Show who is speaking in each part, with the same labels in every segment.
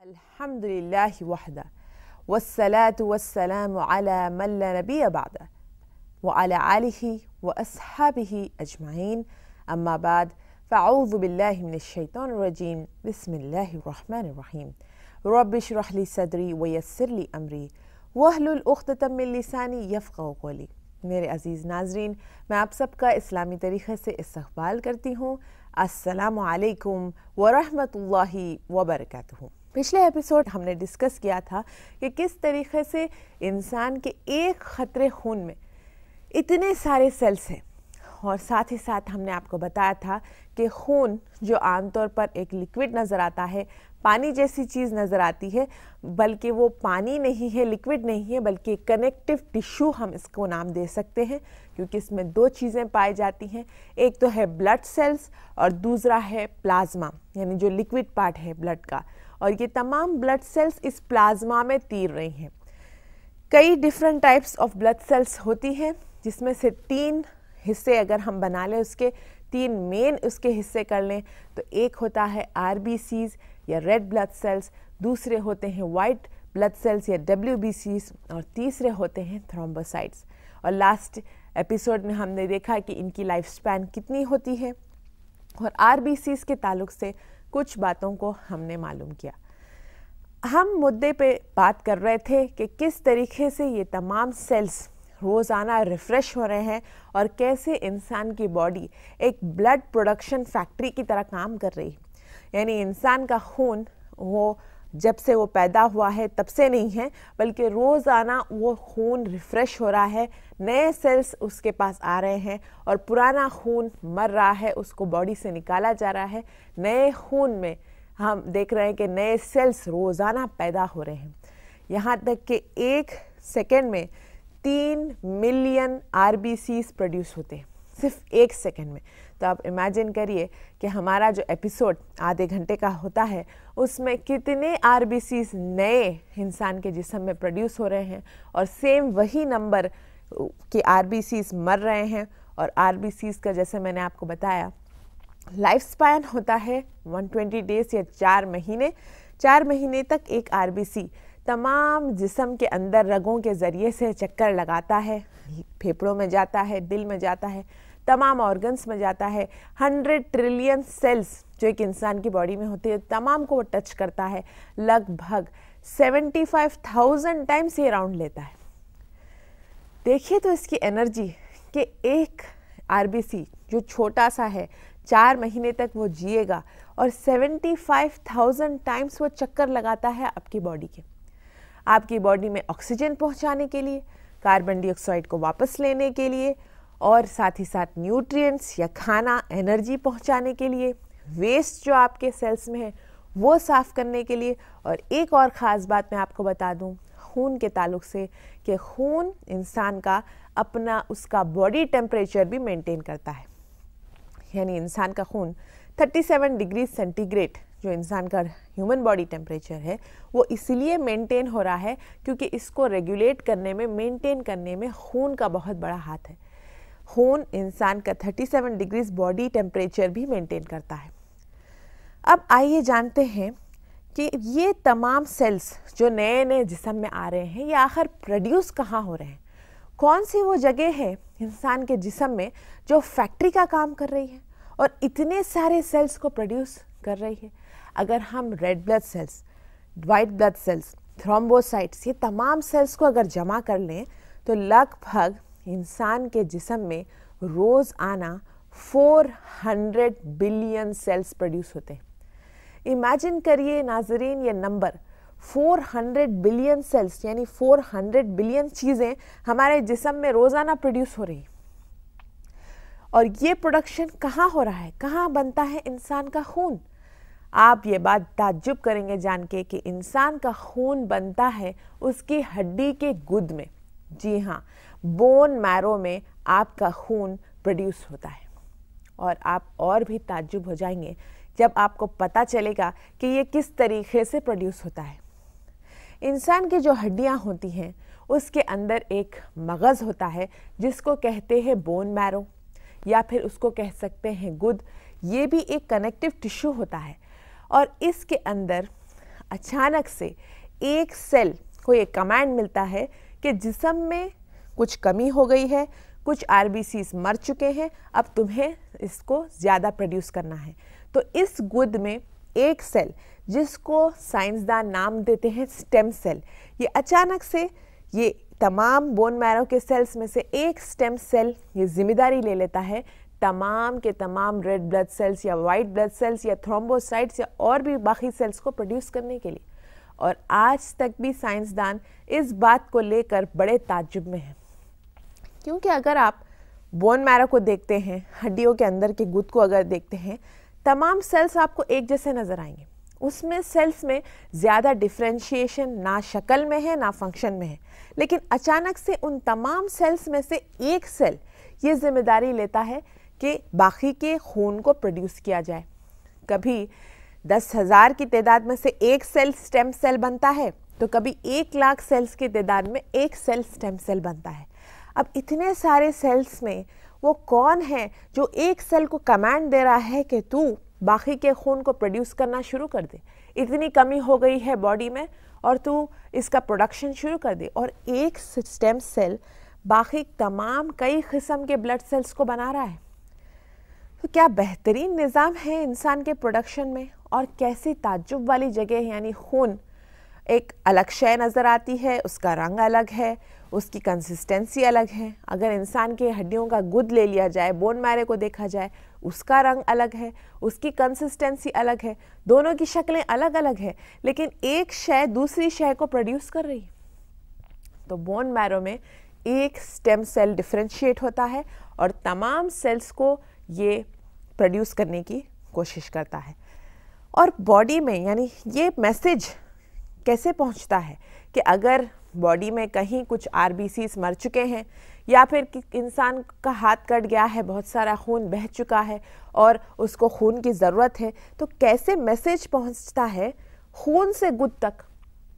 Speaker 1: अल्हम्दुलिल्लाहि वहदा वस्सलातु वस्सलामु अला मन ला नबिय्य बअदा व अला आलिहि व अस्हाबिहि अजमाइन अम्मा बाद फ़अऊज़ु बिल्लाहि मिनश शैतानिर रजीम बिस्मिल्लाहिर रहमानिर रहीम रब्बि इश्रह ली सदरी व यस्सिर ली अमरी वहलुल उक़दतम मिन लिसानी यफ़क़हू क़ौली। मेरे अज़ीज़ नाज़रीन, मैं आप सबका इस्लामी तरीक़े से इस्तक़बाल करती हूँ। अस्सलामु अलैकुम व रहमतुल्लाहि व बरकातुहू। पिछले एपिसोड हमने डिस्कस किया था कि किस तरीक़े से इंसान के एक ख़तरे खून में इतने सारे सेल्स हैं, और साथ ही साथ हमने आपको बताया था कि खून जो आमतौर पर एक लिक्विड नज़र आता है, पानी जैसी चीज़ नज़र आती है, बल्कि वो पानी नहीं है, लिक्विड नहीं है, बल्कि कनेक्टिव टिश्यू हम इसको नाम दे सकते हैं, क्योंकि इसमें दो चीज़ें पाई जाती हैं। एक तो है ब्लड सेल्स और दूसरा है प्लाज्मा, यानी जो लिक्विड पार्ट है ब्लड का। और ये तमाम ब्लड सेल्स इस प्लाज्मा में तीर रही हैं। कई different types of blood cells होती हैं, जिसमें से तीन हिस्से अगर हम बना लें, उसके तीन मेन उसके हिस्से कर लें, तो एक होता है आरबीसीज या रेड ब्लड सेल्स, दूसरे होते हैं वाइट ब्लड सेल्स या डब्ल्यूबीसीज, और तीसरे होते हैं थ्रोम्बोसाइट्स। और लास्ट एपिसोड में हमने देखा कि इनकी लाइफ स्पैन कितनी होती है, और आरबीसीज के ताल्लुक से कुछ बातों को हमने मालूम किया। हम मुद्दे पे बात कर रहे थे कि किस तरीके से ये तमाम सेल्स रोज़ाना रिफ़्रेश हो रहे हैं और कैसे इंसान की बॉडी एक ब्लड प्रोडक्शन फैक्ट्री की तरह काम कर रही है। यानी इंसान का खून वो जब से वो पैदा हुआ है तब से नहीं है, बल्कि रोज़ाना वो खून रिफ़्रेश हो रहा है, नए सेल्स उसके पास आ रहे हैं और पुराना खून मर रहा है, उसको बॉडी से निकाला जा रहा है। नए खून में हम देख रहे हैं कि नए सेल्स रोज़ाना पैदा हो रहे हैं। यहाँ तक कि एक सेकेंड में 3 मिलियन आरबीसीज प्रोड्यूस होते हैं, सिर्फ एक सेकेंड में। तो आप इमेजिन करिए कि हमारा जो एपिसोड आधे घंटे का होता है, उसमें कितने आरबीसीज नए इंसान के जिस्म में प्रोड्यूस हो रहे हैं, और सेम वही नंबर के आरबीसीज मर रहे हैं। और आरबीसीज का, जैसे मैंने आपको बताया, लाइफ स्पैन होता है 120 डेज या 4 महीने। 4 महीने तक एक आरबीसी तमाम जिस्म के अंदर रगों के ज़रिए से चक्कर लगाता है, फेफड़ों में जाता है, दिल में जाता है, तमाम ऑर्गन्स में जाता है। 100 ट्रिलियन सेल्स जो एक इंसान की बॉडी में होती है, तमाम को वो टच करता है। लगभग 75,000 टाइम्स ये राउंड लेता है। देखिए तो इसकी एनर्जी कि एक आरबीसी जो छोटा सा है, 4 महीने तक वो जिएगा और 75,000 टाइम्स वो चक्कर लगाता है आपकी बॉडी के। आपकी बॉडी में ऑक्सीजन पहुंचाने के लिए, कार्बन डाइऑक्साइड को वापस लेने के लिए, और साथ ही साथ न्यूट्रिएंट्स या खाना, एनर्जी पहुंचाने के लिए, वेस्ट जो आपके सेल्स में है वो साफ़ करने के लिए। और एक और ख़ास बात मैं आपको बता दूं खून के ताल्लुक से, कि खून इंसान का अपना उसका बॉडी टेम्परेचर भी मेंटेन करता है। यानी इंसान का खून 37 डिग्री सेंटीग्रेड जो इंसान का ह्यूमन बॉडी टेम्परेचर है, वो इसलिए मेंटेन हो रहा है क्योंकि इसको रेगुलेट करने में, मेंटेन करने में खून का बहुत बड़ा हाथ है। खून इंसान का 37 डिग्रीज बॉडी टेम्परेचर भी मेंटेन करता है। अब आइए जानते हैं कि ये तमाम सेल्स जो नए नए जिस्म में आ रहे हैं, ये आखिर प्रोड्यूस कहाँ हो रहे हैं। कौन सी वो जगह है इंसान के जिस्म में जो फैक्ट्री का काम कर रही है और इतने सारे सेल्स को प्रोड्यूस कर रही है। अगर हम red blood cells, white blood cells, thrombocytes, ये तमाम सेल्स को अगर जमा कर लें, तो लगभग इंसान के जिस्म में रोज़ आना 400 बिलियन सेल्स प्रोड्यूस होते हैं। इमेजिन करिए नाजरीन, ये नंबर 400 बिलियन सेल्स, यानी 400 बिलियन चीज़ें हमारे जिस्म में रोज़ाना प्रोड्यूस हो रही। और ये प्रोडक्शन कहाँ हो रहा है, कहाँ बनता है इंसान का खून। आप ये बात ताज्जुब करेंगे जान के कि इंसान का खून बनता है उसकी हड्डी के गुद में। जी हाँ, बोन मैरो में आपका खून प्रोड्यूस होता है। और आप और भी ताज्जुब हो जाएंगे जब आपको पता चलेगा कि ये किस तरीके से प्रोड्यूस होता है। इंसान की जो हड्डियाँ होती हैं, उसके अंदर एक मगज़ होता है जिसको कहते हैं बोन मैरो, या फिर उसको कह सकते हैं गुद। ये भी एक कनेक्टिव टिश्यू होता है, और इसके अंदर अचानक से एक सेल को ये कमांड मिलता है कि जिस्म में कुछ कमी हो गई है, कुछ आरबीसीज मर चुके हैं, अब तुम्हें इसको ज़्यादा प्रोड्यूस करना है। तो इस गुद में एक सेल जिसको साइंसदान नाम देते हैं स्टेम सेल, ये अचानक से ये तमाम बोन मैरो के सेल्स में से एक स्टेम सेल ये जिम्मेदारी ले लेता है तमाम के तमाम रेड ब्लड सेल्स या वाइट ब्लड सेल्स या थ्रोम्बोसाइट्स या और भी बाकी सेल्स को प्रोड्यूस करने के लिए। और आज तक भी साइंसदान इस बात को लेकर बड़े ताज्जुब में हैं, क्योंकि अगर आप बोन मैरो को देखते हैं, हड्डियों के अंदर के गुद को अगर देखते हैं, तमाम सेल्स आपको एक जैसे नज़र आएंगे। उसमें सेल्स में ज़्यादा डिफ्रेंशिएशन ना शक्ल में है ना फंक्शन में है, लेकिन अचानक से उन तमाम सेल्स में से एक सेल ये जिम्मेदारी लेता है कि बाकी के खून को प्रोड्यूस किया जाए। कभी 10,000 की तादाद में से एक सेल स्टेम सेल बनता है, तो कभी 1 लाख सेल्स की तादाद में एक सेल स्टेम सेल बनता है। अब इतने सारे सेल्स में वो कौन है जो एक सेल को कमांड दे रहा है कि तू बाकी के खून को प्रोड्यूस करना शुरू कर दे, इतनी कमी हो गई है बॉडी में और तू इसका प्रोडक्शन शुरू कर दे। और एक स्टेम सेल बाकी तमाम कई किस्म के ब्लड सेल्स को बना रहा है। तो क्या बेहतरीन निज़ाम है इंसान के प्रोडक्शन में, और कैसी ताज्जुब वाली जगह है। यानी खून एक अलग शय नज़र आती है, उसका रंग अलग है, उसकी कंसिस्टेंसी अलग है। अगर इंसान के हड्डियों का गुद ले लिया जाए, बोन मैरो को देखा जाए, उसका रंग अलग है, उसकी कंसिस्टेंसी अलग है, दोनों की शक्लें अलग अलग है, लेकिन एक शय दूसरी शय को प्रोड्यूस कर रही है। तो बोन मैरो में एक स्टेम सेल डिफ्रेंशिएट होता है और तमाम सेल्स को ये प्रोड्यूस करने की कोशिश करता है। और बॉडी में यानी ये मैसेज कैसे पहुंचता है कि अगर बॉडी में कहीं कुछ आरबीसीज मर चुके हैं या फिर इंसान का हाथ कट गया है, बहुत सारा खून बह चुका है और उसको खून की ज़रूरत है, तो कैसे मैसेज पहुंचता है खून से गुद तक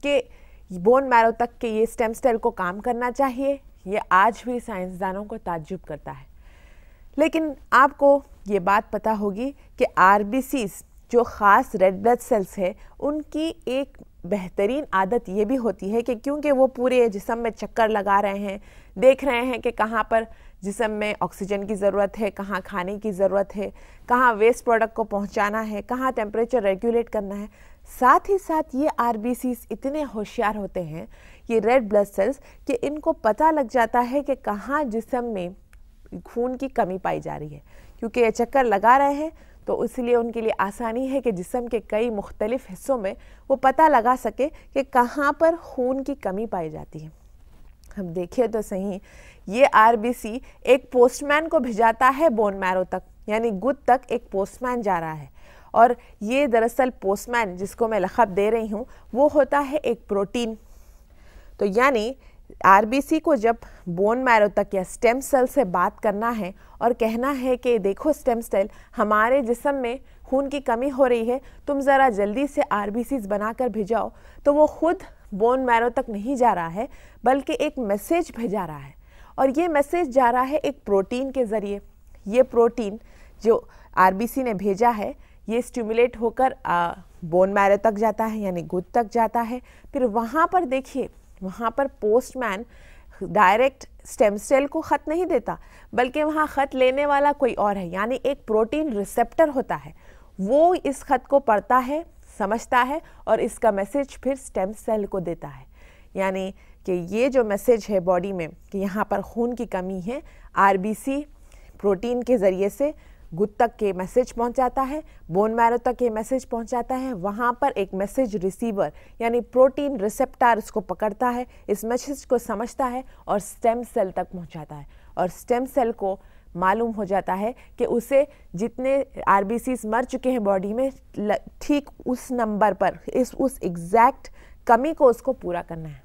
Speaker 1: कि बोन मैरो तक के ये स्टेम सेल को काम करना चाहिए, ये आज भी साइंसदानों को ताज्जुब करता है। लेकिन आपको ये बात पता होगी कि आरबीसीज जो ख़ास रेड ब्लड सेल्स है, उनकी एक बेहतरीन आदत ये भी होती है कि क्योंकि वो पूरे जिस्म में चक्कर लगा रहे हैं, देख रहे हैं कि कहाँ पर जिस्म में ऑक्सीजन की ज़रूरत है, कहाँ खाने की ज़रूरत है, कहाँ वेस्ट प्रोडक्ट को पहुँचाना है, कहाँ टेम्परेचर रेगुलेट करना है। साथ ही साथ ये आरबीसीज इतने होशियार होते हैं, ये रेड ब्लड सेल्स, कि इनको पता लग जाता है कि कहाँ जिस्म में खून की कमी पाई जा रही है। क्योंकि ये चक्कर लगा रहे हैं तो इसलिए उनके लिए आसानी है कि जिस्म के कई मुख्तलिफ हिस्सों में वो पता लगा सके कि कहाँ पर खून की कमी पाई जाती है। हम देखें तो सही, ये आरबीसी एक पोस्टमैन को भिजाता है बोन मैरो तक, यानी गुद तक एक पोस्टमैन जा रहा है। और ये दरअसल पोस्टमैन जिसको मैं लक़ब दे रही हूँ वो होता है एक प्रोटीन। तो यानी आरबीसी को जब बोन मैरो तक या स्टेम सेल से बात करना है और कहना है कि देखो स्टेम सेल, हमारे जिस्म में खून की कमी हो रही है, तुम ज़रा जल्दी से आरबीसीज बनाकर भिजाओ, तो वो खुद बोन मैरो तक नहीं जा रहा है बल्कि एक मैसेज भेजा रहा है। और ये मैसेज जा रहा है एक प्रोटीन के ज़रिए। ये प्रोटीन जो आरबीसी ने भेजा है ये स्टिमुलेट होकर बोन मैरो तक जाता है, यानी गुद तक जाता है। फिर वहाँ पर देखिए, वहाँ पर पोस्टमैन डायरेक्ट स्टेम सेल को ख़त नहीं देता, बल्कि वहाँ ख़त लेने वाला कोई और है, यानी एक प्रोटीन रिसेप्टर होता है। वो इस ख़त को पढ़ता है, समझता है और इसका मैसेज फिर स्टेम सेल को देता है। यानी कि ये जो मैसेज है बॉडी में कि यहाँ पर खून की कमी है, आरबीसी प्रोटीन के ज़रिए से गुद तक के मैसेज पहुंचाता है, बोन मैरो तक ये मैसेज पहुंचाता है। वहाँ पर एक मैसेज रिसीवर यानी प्रोटीन रिसेप्टर इसको पकड़ता है, इस मैसेज को समझता है और स्टेम सेल तक पहुंचाता है। और स्टेम सेल को मालूम हो जाता है कि उसे जितने आरबीसीज मर चुके हैं बॉडी में, ठीक उस नंबर पर उस एग्जैक्ट कमी को उसको पूरा करना है।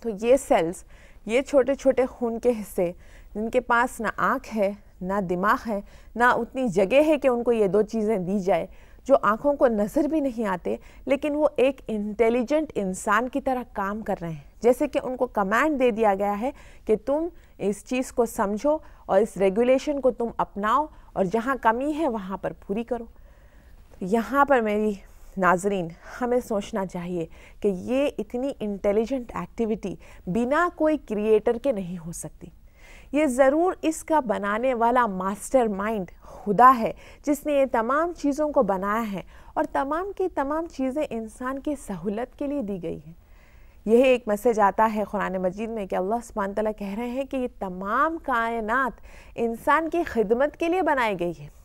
Speaker 1: तो ये सेल्स, ये छोटे छोटे खून के हिस्से जिनके पास ना आँख है ना दिमाग है, ना उतनी जगह है कि उनको ये दो चीज़ें दी जाए, जो आँखों को नज़र भी नहीं आते, लेकिन वो एक इंटेलिजेंट इंसान की तरह काम कर रहे हैं। जैसे कि उनको कमांड दे दिया गया है कि तुम इस चीज़ को समझो और इस रेगुलेशन को तुम अपनाओ और जहाँ कमी है वहाँ पर पूरी करो। तो यहाँ पर मेरी नाजरीन, हमें सोचना चाहिए कि ये इतनी इंटेलिजेंट एक्टिविटी बिना कोई क्रिएटर के नहीं हो सकती। ये ज़रूर इसका बनाने वाला मास्टर माइंड खुदा है जिसने ये तमाम चीज़ों को बनाया है, और तमाम की तमाम चीज़ें इंसान की सहूलत के लिए दी गई हैं। यह एक मैसेज आता है कुरान मजीद में कि अल्लाह सुब्हान तआला कह रहे हैं कि ये तमाम कायनात इंसान की खिदमत के लिए बनाई गई है।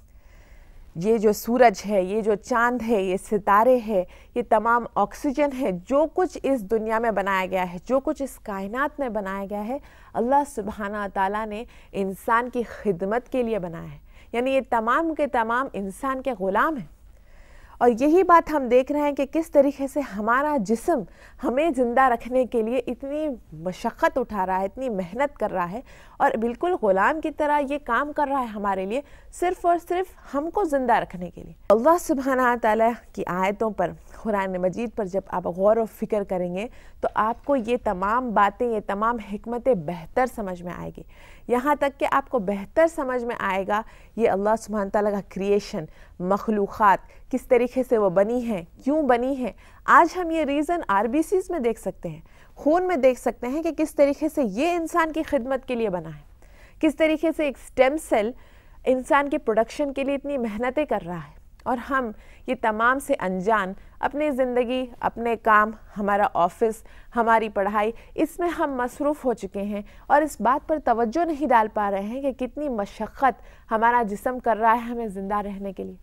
Speaker 1: ये जो सूरज है, ये जो चांद है, ये सितारे हैं, ये तमाम ऑक्सीजन है, जो कुछ इस दुनिया में बनाया गया है, जो कुछ इस कायनात में बनाया गया है, अल्लाह सुब्हाना ताला ने इंसान की खिदमत के लिए बनाया है। यानी ये तमाम के तमाम इंसान के ग़ुलाम हैं। और यही बात हम देख रहे हैं कि किस तरीके से हमारा जिस्म हमें ज़िंदा रखने के लिए इतनी मशक्क़त उठा रहा है, इतनी मेहनत कर रहा है, और बिल्कुल ग़ुलाम की तरह ये काम कर रहा है हमारे लिए, सिर्फ़ और सिर्फ हमको ज़िंदा रखने के लिए। अल्लाह सुब्हाना ताला की आयतों पर, कुरान मजीद पर जब आप गौर और फिक्र करेंगे तो आपको ये तमाम बातें, ये तमाम हिकमतें बेहतर समझ में आएगी। यहाँ तक कि आपको बेहतर समझ में आएगा ये अल्लाह सुब्हान ताला का क्रिएशन, मखलूक़ात किस तरीके से वो बनी है, क्यों बनी है। आज हम ये रीज़न RBCs में देख सकते हैं, खून में देख सकते हैं कि किस तरीके से ये इंसान की खिदमत के लिए बना है, किस तरीके से एक स्टेम सेल इंसान के प्रोडक्शन के लिए इतनी मेहनतें कर रहा है। और हम ये तमाम से अनजान अपनी ज़िंदगी, अपने काम, हमारा ऑफिस, हमारी पढ़ाई, इसमें हम मसरूफ़ हो चुके हैं और इस बात पर तवज्जो नहीं डाल पा रहे हैं कि कितनी मशक्क़त हमारा जिस्म कर रहा है हमें ज़िंदा रहने के लिए।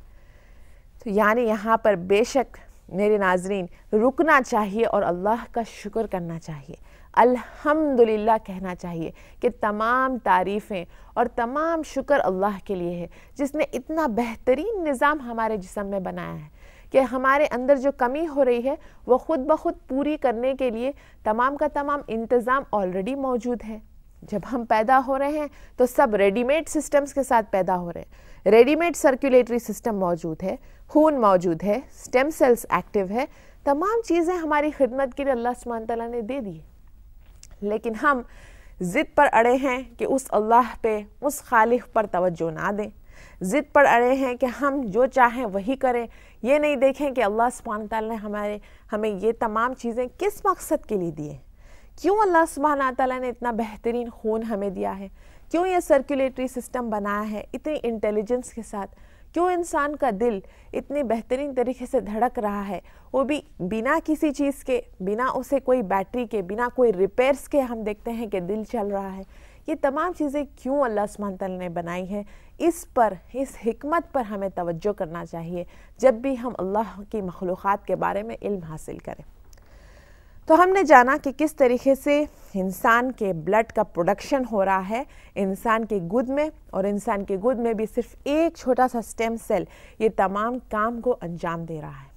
Speaker 1: तो यानी यहाँ पर बेशक मेरे नाज़रीन रुकना चाहिए और अल्लाह का शुक्र करना चाहिए, अल्हम्दुलिल्लाह कहना चाहिए कि तमाम तारीफ़ें और तमाम शुक्र अल्लाह के लिए है जिसने इतना बेहतरीन निज़ाम हमारे जिस्म में बनाया है कि हमारे अंदर जो कमी हो रही है वो ख़ुद ब खुद पूरी करने के लिए तमाम का तमाम इंतज़ाम ऑलरेडी मौजूद है। जब हम पैदा हो रहे हैं तो सब रेडीमेड सिस्टम्स के साथ पैदा हो रहे हैं। रेडीमेड सर्कुलेटरी सिस्टम मौजूद है, खून मौजूद है, स्टेम सेल्स एक्टिव है, तमाम चीज़ें हमारी खिदमत के लिए अल्लाह सुब्हान तआला ने दे दी। लेकिन हम ज़िद पर अड़े हैं कि उस अल्लाह पे, उस खालिक पर तवज्जो ना दें। ज़िद पर अड़े हैं कि हम जो चाहें वही करें, ये नहीं देखें कि अल्लाह सुब्हान तआला ने हमें ये तमाम चीज़ें किस मकसद के लिए दिए। क्यों अल्लाह सुब्हान तआला ने इतना बेहतरीन खून हमें दिया है, क्यों ये सर्कुलेटरी सिस्टम बनाया है इतनी इंटेलिजेंस के साथ, क्यों इंसान का दिल इतनी बेहतरीन तरीके से धड़क रहा है, वो भी बिना किसी चीज़ के, बिना उसे कोई बैटरी के, बिना कोई रिपेयर्स के हम देखते हैं कि दिल चल रहा है। ये तमाम चीज़ें क्यों अल्लाह सुब्हान तआला ने बनाई हैं, इस पर, इस हिकमत पर हमें तवज्जो करना चाहिए जब भी हम अल्लाह की मखलूक़ात के बारे में इल्म हासिल करें। तो हमने जाना कि किस तरीके से इंसान के ब्लड का प्रोडक्शन हो रहा है इंसान के गुद में, और इंसान के गुद में भी सिर्फ एक छोटा सा स्टेम सेल ये तमाम काम को अंजाम दे रहा है।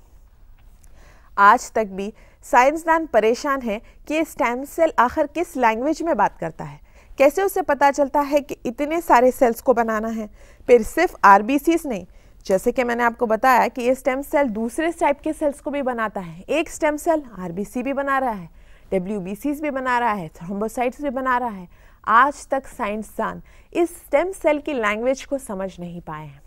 Speaker 1: आज तक भी साइंसदान परेशान है कि ये स्टेम सेल आखिर किस लैंग्वेज में बात करता है, कैसे उसे पता चलता है कि इतने सारे सेल्स को बनाना है। फिर सिर्फ RBCs नहीं, जैसे कि मैंने आपको बताया कि ये स्टेम सेल दूसरे टाइप के सेल्स को भी बनाता है। एक स्टेम सेल RBC भी बना रहा है, WBCs भी बना रहा है, थ्रोम्बोसाइट्स भी बना रहा है। आज तक साइंसदान इस स्टेम सेल की लैंग्वेज को समझ नहीं पाए हैं।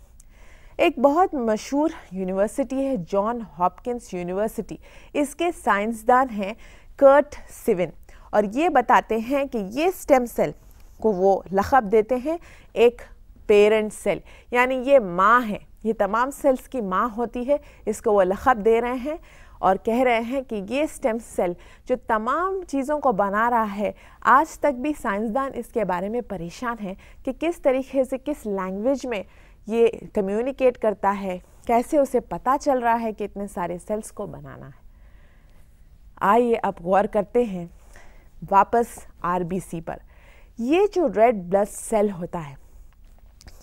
Speaker 1: एक बहुत मशहूर यूनिवर्सिटी है जॉन हॉपकिंस यूनिवर्सिटी, इसके साइंसदान हैं कर्ट सिवन, और ये बताते हैं कि ये स्टेम सेल को वो लक़ब देते हैं एक पेरेंट सेल, यानी ये माँ है, ये तमाम सेल्स की माँ होती है, इसको वो लक़ब दे रहे हैं और कह रहे हैं कि ये स्टेम सेल जो तमाम चीज़ों को बना रहा है, आज तक भी साइंसदान इसके बारे में परेशान हैं कि किस तरीके से, किस लैंग्वेज में ये कम्युनिकेट करता है, कैसे उसे पता चल रहा है कि इतने सारे सेल्स को बनाना है। आइए अब गौर करते हैं वापस RBC पर। ये जो रेड ब्लड सेल होता है,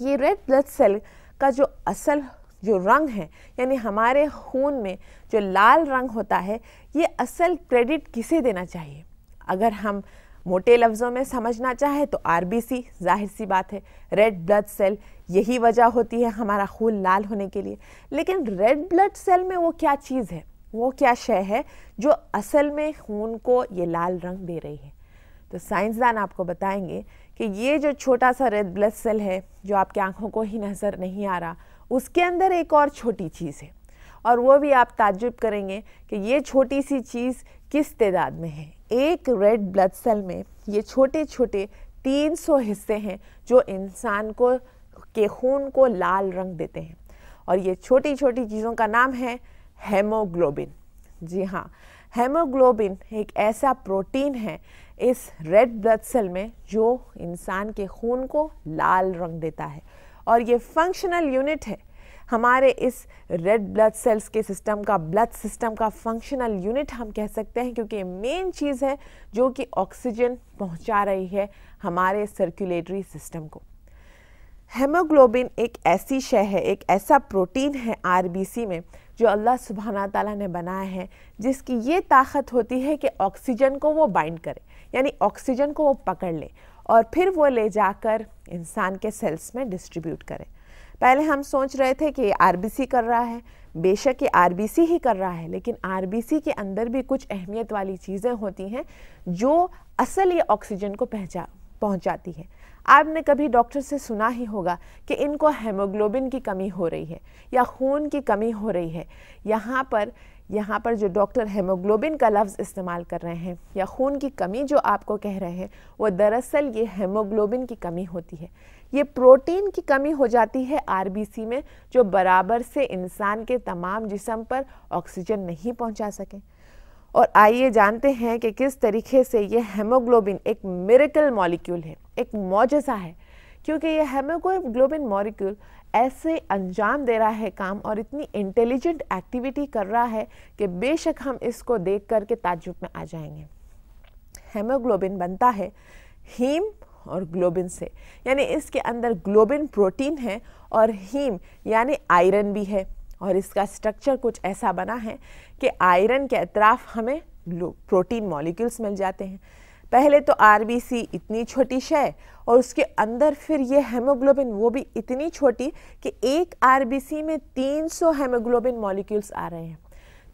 Speaker 1: ये रेड ब्लड सेल का जो असल जो रंग है, यानी हमारे खून में जो लाल रंग होता है, ये असल क्रेडिट किसे देना चाहिए? अगर हम मोटे लफ्ज़ों में समझना चाहे तो RBC, जाहिर सी बात है, रेड ब्लड सेल, यही वजह होती है हमारा खून लाल होने के लिए। लेकिन रेड ब्लड सेल में वो क्या चीज़ है, वो क्या शय है जो असल में खून को ये लाल रंग दे रही है? तो साइंसदान आपको बताएंगे कि ये जो छोटा सा रेड ब्लड सेल है जो आपकी आंखों को ही नज़र नहीं आ रहा, उसके अंदर एक और छोटी चीज़ है, और वो भी आप ताज्जुब करेंगे कि ये छोटी सी चीज़ किस तादाद में है। एक रेड ब्लड सेल में ये छोटे छोटे 300 हिस्से हैं जो इंसान को के खून को लाल रंग देते हैं, और ये छोटी छोटी चीज़ों का नाम है हेमोग्लोबिन। जी हाँ, हेमोग्लोबिन एक ऐसा प्रोटीन है इस रेड ब्लड सेल में जो इंसान के खून को लाल रंग देता है, और ये फंक्शनल यूनिट है हमारे इस रेड ब्लड सेल्स के सिस्टम का, ब्लड सिस्टम का फंक्शनल यूनिट हम कह सकते हैं, क्योंकि मेन चीज़ है जो कि ऑक्सीजन पहुंचा रही है हमारे सर्कुलेटरी सिस्टम को। हेमोग्लोबिन एक ऐसी शय है, एक ऐसा प्रोटीन है आरबीसी में जो अल्लाह सुब्हाना ताला ने बनाया है, जिसकी ये ताकत होती है कि ऑक्सीजन को वो बाइंड करे, यानी ऑक्सीजन को वो पकड़ ले और फिर वो ले जाकर इंसान के सेल्स में डिस्ट्रीब्यूट करे। पहले हम सोच रहे थे कि आरबीसी कर रहा है, बेशक ये आरबीसी ही कर रहा है, लेकिन आरबीसी के अंदर भी कुछ अहमियत वाली चीज़ें होती हैं जो असल ये ऑक्सीजन को पहुंचाती है। आपने कभी डॉक्टर से सुना ही होगा कि इनको हेमोग्लोबिन की कमी हो रही है या खून की कमी हो रही है। यहाँ पर जो डॉक्टर हेमोग्लोबिन का लफ्ज़ इस्तेमाल कर रहे हैं या खून की कमी जो आपको कह रहे हैं, वो दरअसल ये हेमोग्लोबिन की कमी होती है। ये प्रोटीन की कमी हो जाती है आरबीसी में, जो बराबर से इंसान के तमाम जिस्म पर ऑक्सीजन नहीं पहुंचा सके। और आइए जानते हैं कि किस तरीके से ये हेमोग्लोबिन एक मिरेकल मॉलिक्यूल है, एक मौजज़ा है, क्योंकि ये हेमोग्लोबिन मॉलिक्यूल ऐसे अंजाम दे रहा है काम और इतनी इंटेलिजेंट एक्टिविटी कर रहा है कि बेशक हम इसको देख कर के ताज्जुब में आ जाएंगे। हेमोग्लोबिन बनता है हीम और ग्लोबिन से, यानी इसके अंदर ग्लोबिन प्रोटीन है और हीम यानी आयरन भी है, और इसका स्ट्रक्चर कुछ ऐसा बना है कि आयरन के अतराफ हमें प्रोटीन मॉलिक्यूल्स मिल जाते हैं। पहले तो आरबीसी इतनी छोटी शय और उसके अंदर फिर ये हेमोग्लोबिन वो भी इतनी छोटी कि एक आरबीसी में 300 हेमोग्लोबिन मॉलिक्यूल्स आ रहे हैं।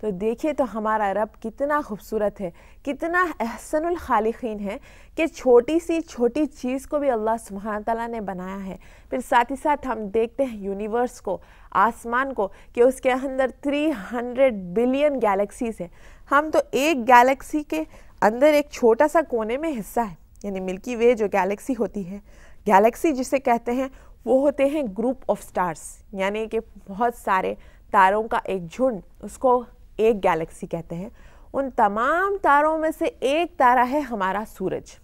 Speaker 1: तो देखिए तो हमारा रब कितना खूबसूरत है, कितना अहसनुल खालिकीन है कि छोटी सी छोटी चीज़ को भी अल्लाह सुब्हान ताला ने बनाया है। फिर साथ ही साथ हम देखते हैं यूनिवर्स को, आसमान को, कि उसके अंदर 300 बिलियन गैलेक्सीज़ हैं। हम तो एक गैलेक्सी के अंदर एक छोटा सा कोने में हिस्सा है, यानी मिल्की वे जो गैलेक्सी होती है, गैलेक्सी जिसे कहते हैं वो होते हैं ग्रुप ऑफ स्टार्स, यानी कि बहुत सारे तारों का एक झुंड, उसको एक गैलेक्सी कहते हैं। उन तमाम तारों में से एक तारा है हमारा सूरज,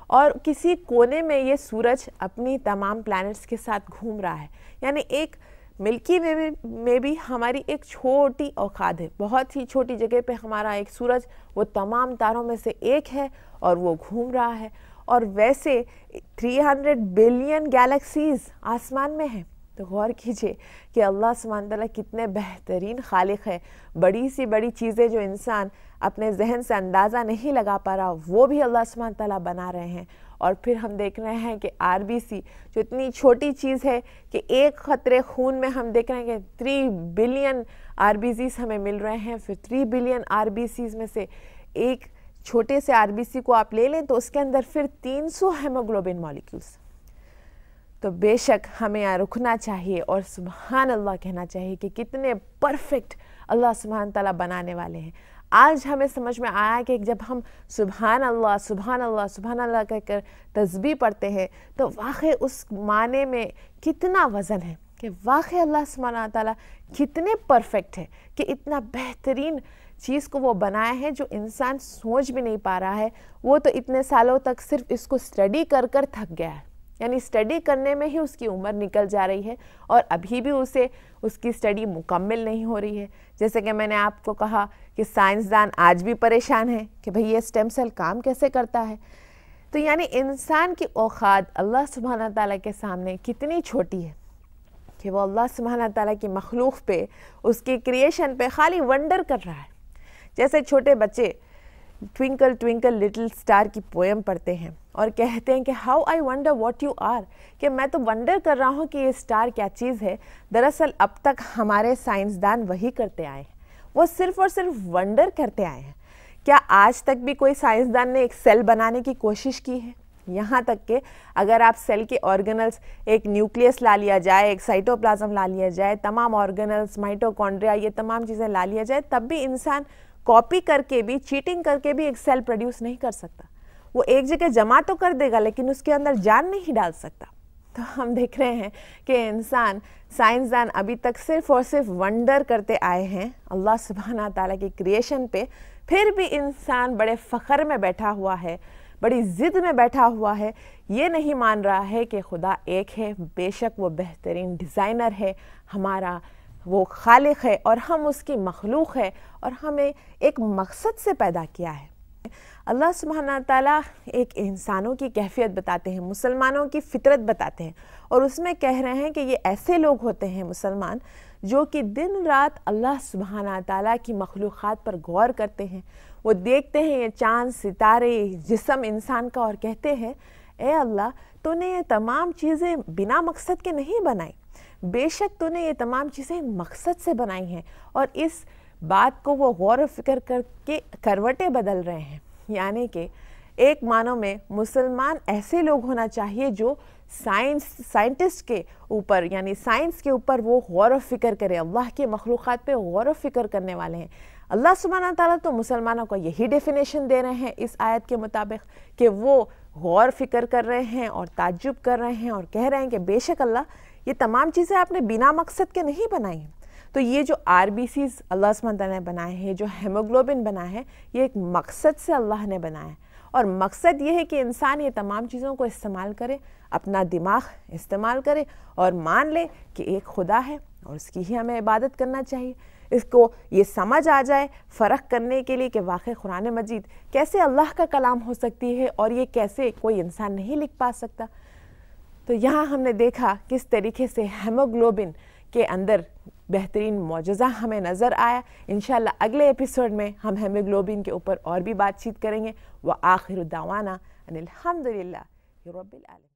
Speaker 1: और किसी कोने में ये सूरज अपनी तमाम प्लैनेट्स के साथ घूम रहा है, यानी एक मिल्की में भी हमारी एक छोटी औकात है, बहुत ही छोटी जगह पे हमारा एक सूरज वो तमाम तारों में से एक है और वो घूम रहा है। और वैसे 300 बिलियन गैलेक्सीज आसमान में हैं। तो गौर कीजिए कि अल्लाह सुब्हान तआला कितने बेहतरीन खालिक है। बड़ी सी बड़ी चीज़ें जो इंसान अपने जहन से अंदाज़ा नहीं लगा पा रहा, वो भी अल्लाह सुब्हान तआला बना रहे हैं। और फिर हम देख रहे हैं कि आरबीसी जो इतनी छोटी चीज़ है कि एक ख़तरे खून में हम देख रहे हैं कि 3 बिलियन आरबीसीज हमें मिल रहे हैं। फिर 3 बिलियन आरबीसीज में से एक छोटे से आरबीसी को आप ले लें तो उसके अंदर फिर 300 हेमोग्लोबिन मॉलिक्यूल्स। तो बेशक हमें यहाँ रुकना चाहिए और सुभान अल्लाह कहना चाहिए कि कितने परफेक्ट अल्लाह सुभान ताला बनाने वाले हैं। आज हमें समझ में आया कि जब हम सुभान अल्लाह सुभान अल्लाह सुभान अल्लाह कहकर तस्बीह पढ़ते हैं तो वाकई उस माने में कितना वज़न है कि वाकई अल्लाह सुभान ताला कितने परफेक्ट है कि इतना बेहतरीन चीज़ को वो बनाया है जो इंसान सोच भी नहीं पा रहा है। वो तो इतने सालों तक सिर्फ इसको स्टडी कर कर थक गया है, यानी स्टडी करने में ही उसकी उम्र निकल जा रही है और अभी भी उसे उसकी स्टडी मुकम्मल नहीं हो रही है। जैसे कि मैंने आपको कहा कि साइंसदान आज भी परेशान हैं कि भाई ये स्टेम सेल काम कैसे करता है। तो यानी इंसान की औकात अल्लाह सुब्हाना ताला के सामने कितनी छोटी है कि वो अल्लाह सुब्हाना ताला की मखलूक पे, उसकी क्रिएशन पे खाली वंडर कर रहा है। जैसे छोटे बच्चे ट्विंकल ट्विंकल लिटिल स्टार की पोएम पढ़ते हैं और कहते हैं कि how I wonder what you are, कि मैं तो वंडर कर रहा हूँ कि ये स्टार क्या चीज़ है। दरअसल अब तक हमारे साइंसदान वही करते आए हैं, वो सिर्फ और सिर्फ वंडर करते आए हैं। क्या आज तक भी कोई साइंसदान ने एक सेल बनाने की कोशिश की है? यहाँ तक कि अगर आप सेल के ऑर्गेनल्स, एक न्यूक्लियस ला लिया जाए, एक साइटोप्लाज्म ला लिया जाए, तमाम ऑर्गेनल्स, माइटोकॉन्ड्रिया, ये तमाम चीज़ें ला लिया जाए, तब भी इंसान कॉपी करके भी, चीटिंग करके भी एक सेल प्रोड्यूस नहीं कर सकता। वो एक जगह जमा तो कर देगा लेकिन उसके अंदर जान नहीं डाल सकता। तो हम देख रहे हैं कि इंसान, साइंसदान अभी तक सिर्फ और सिर्फ वंडर करते आए हैं अल्लाह सुब्हाना ताला की क्रिएशन पे, फिर भी इंसान बड़े फ़ख्र में बैठा हुआ है, बड़ी ज़िद में बैठा हुआ है, ये नहीं मान रहा है कि खुदा एक है। बेशक वो बेहतरीन डिज़ाइनर है, हमारा वो खालिक है और हम उसकी मखलूक है और हमें एक मकसद से पैदा किया है। अल्लाह सुब्हाना ताला एक इंसानों की कैफियत बताते हैं, मुसलमानों की फितरत बताते हैं और उसमें कह रहे हैं कि ये ऐसे लोग होते हैं मुसलमान जो कि दिन रात अल्लाह सुब्हाना ताला की मखलूक़ात पर गौर करते हैं। वो देखते हैं ये चाँद, सितारे, जिस्म इंसान का और कहते हैं, ए अल्लाह, तूने ये तमाम चीज़ें बिना मकसद के नहीं बनाई, बेशक तूने ये तमाम चीज़ें मकसद से बनाई हैं। और इस बात को वो गौर व फिक्र करके करवटें बदल रहे हैं। यानी कि एक मानो में मुसलमान ऐसे लोग होना चाहिए जो साइंटिस्ट के ऊपर, यानी साइंस के ऊपर वो गौर व फिक्र करे, अल्लाह के मखलूक़ात पे गौर व फिक्र करने वाले हैं। अल्लाह सुब्हाना ताला तो मुसलमानों को यही डेफिनेशन दे रहे हैं इस आयत के मुताबिक कि वो गौर फिक्र कर रहे हैं और ताज्जुब कर रहे हैं और कह रहे हैं कि बेशक अल्लाह, ये तमाम चीज़ें आपने बिना मकसद के नहीं बनाई हैं। तो ये जो RBCs अल्लाह सुब्हाना ताला ने बनाए हैं, जो हेमोग्लोबिन बना है, ये एक मकसद से अल्लाह ने बनाया है और मकसद ये है कि इंसान ये तमाम चीज़ों को इस्तेमाल करे, अपना दिमाग इस्तेमाल करे और मान ले कि एक खुदा है और उसकी ही हमें इबादत करना चाहिए। इसको ये समझ आ जाए फ़र्क करने के लिए कि वाक़ई कुरान मजीद कैसे अल्लाह का कलाम हो सकती है और ये कैसे कोई इंसान नहीं लिख पा सकता। तो यहाँ हमने देखा किस तरीके से हेमोग्लोबिन के अंदर बेहतरीन मौजज़ा हमें नज़र आया। इंशाअल्लाह अगले एपिसोड में हम हेमोग्लोबिन के ऊपर और भी बातचीत करेंगे। व आखिर दावाना अनिल हम्दुलिल्लाह रब्बिल आलमीन।